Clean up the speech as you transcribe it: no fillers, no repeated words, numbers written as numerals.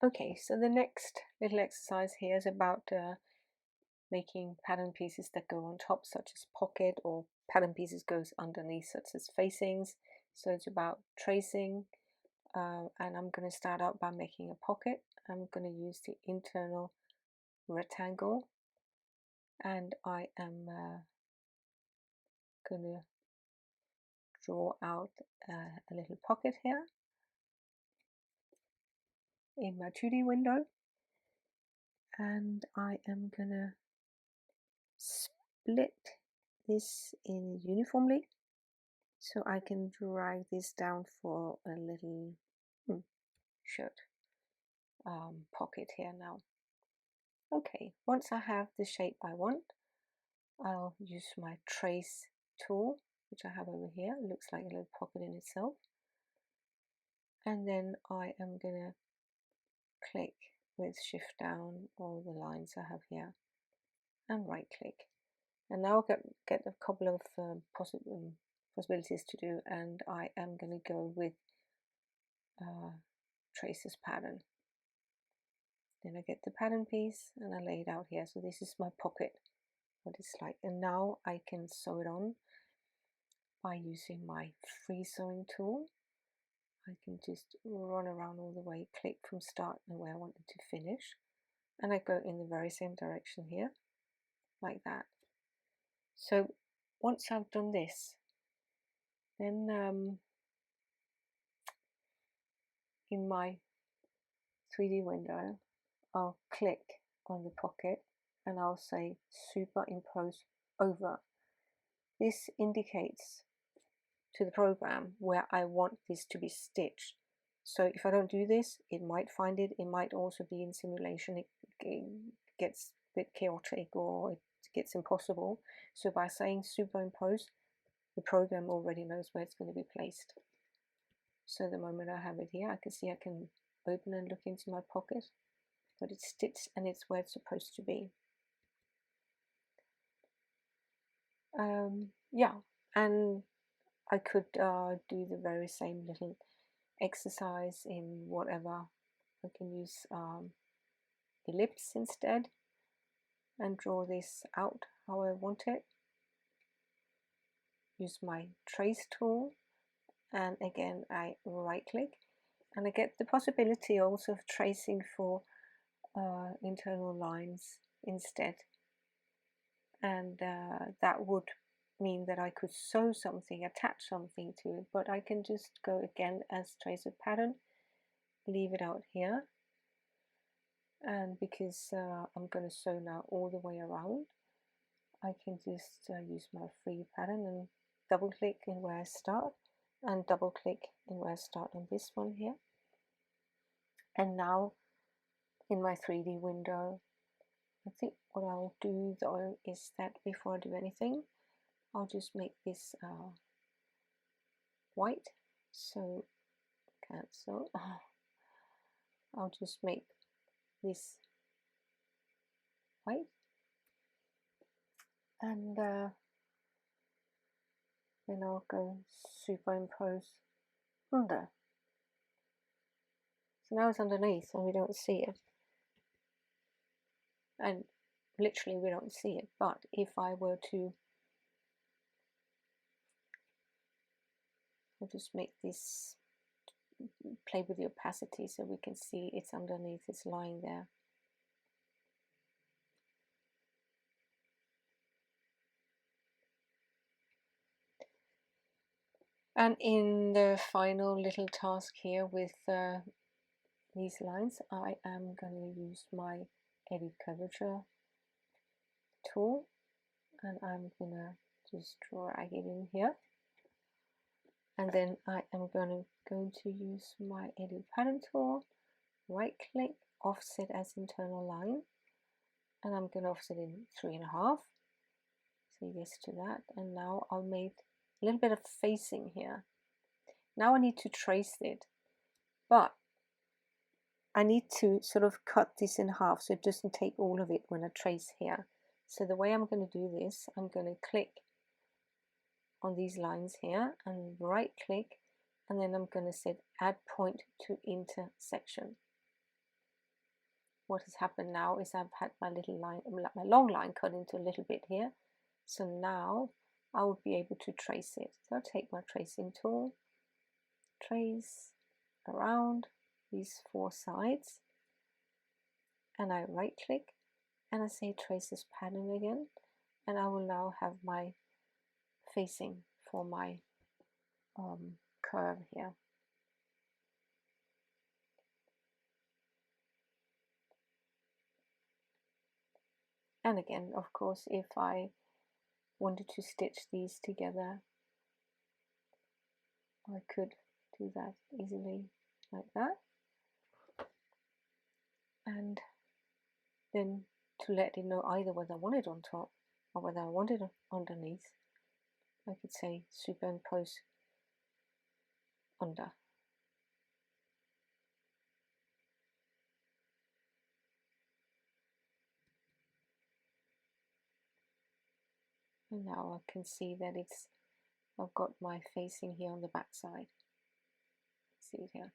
Okay, so the next little exercise here is about making pattern pieces that go on top, such as pocket, or pattern pieces goes underneath, such as facings. So it's about tracing, and I'm going to start out by making a pocket. I'm going to use the internal rectangle, and I am going to draw out a little pocket here in my 2D window, and I am going to split this in uniformly, so I can drag this down for a little shirt pocket here now. Okay, once I have the shape I want, I'll use my trace tool, which I have over here. It looks like a little pocket in itself. And then I am going to click with shift down all the lines I have here and right click. And now I'll get a couple of possibilities to do, and I am going to go with traces pattern. Then I get the pattern piece and I lay it out here. So this is my pocket, what it's like. And now I can sew it on by using my free sewing tool. I can just run around all the way, click from start and where I want it to finish. And I go in the very same direction here, like that. So once I've done this, then in my 3D window, I'll click on the pocket and I'll say superimpose over. This indicates to the program where I want this to be stitched. So if I don't do this, it might find it. It might also be in simulation. It gets a bit chaotic or it gets impossible. So by saying superimpose, the program already knows where it's going to be placed. So the moment I have it here, I can see I can open and look into my pocket, but it's stitched and it's where it's supposed to be. Yeah, and I could do the very same little exercise in whatever. I can use ellipse instead and draw this out how I want it. Use my trace tool, and again I right click, and I get the possibility also of tracing for internal lines instead, and that would mean that I could sew something, attach something to it, but I can just go again as trace a pattern, leave it out here, and because I'm going to sew now all the way around, I can just use my free pattern and double click in where I start and double click in where I start on this one here. And now in my 3D window, I think what I'll do though is that before I do anything, I'll just make this white. So cancel. I'll just make this white, and then I'll go superimpose under. So now it's underneath and we don't see it, and literally we don't see it. But if I were to, I'll just make this, play with the opacity so we can see it's underneath, it's lying there. And in the final little task here with these lines, I am going to use my edit curvature tool, and I'm going to just drag it in here. And then I am going to use my edit pattern tool, right click, offset as internal line, and I'm going to offset in 3.5. Say yes to that, and now I'll make a little bit of facing here. Now I need to trace it, but I need to sort of cut this in half so it doesn't take all of it when I trace here. So the way I'm going to do this, I'm going to click on these lines here and right click, and then I'm going to set add point to intersection. what has happened now is I've had my little line, my long line cut into a little bit here. So now I would be able to trace it. So I'll take my tracing tool, trace around these 4 sides, and I right click and I say trace this pattern again, and I will now have my facing for my curve here. And again, of course, if I wanted to stitch these together, I could do that easily like that. And then to let it know either whether I want it on top or whether I want it underneath, I could say superimpose under. And now I can see that I've got my facing here on the back side. See it here.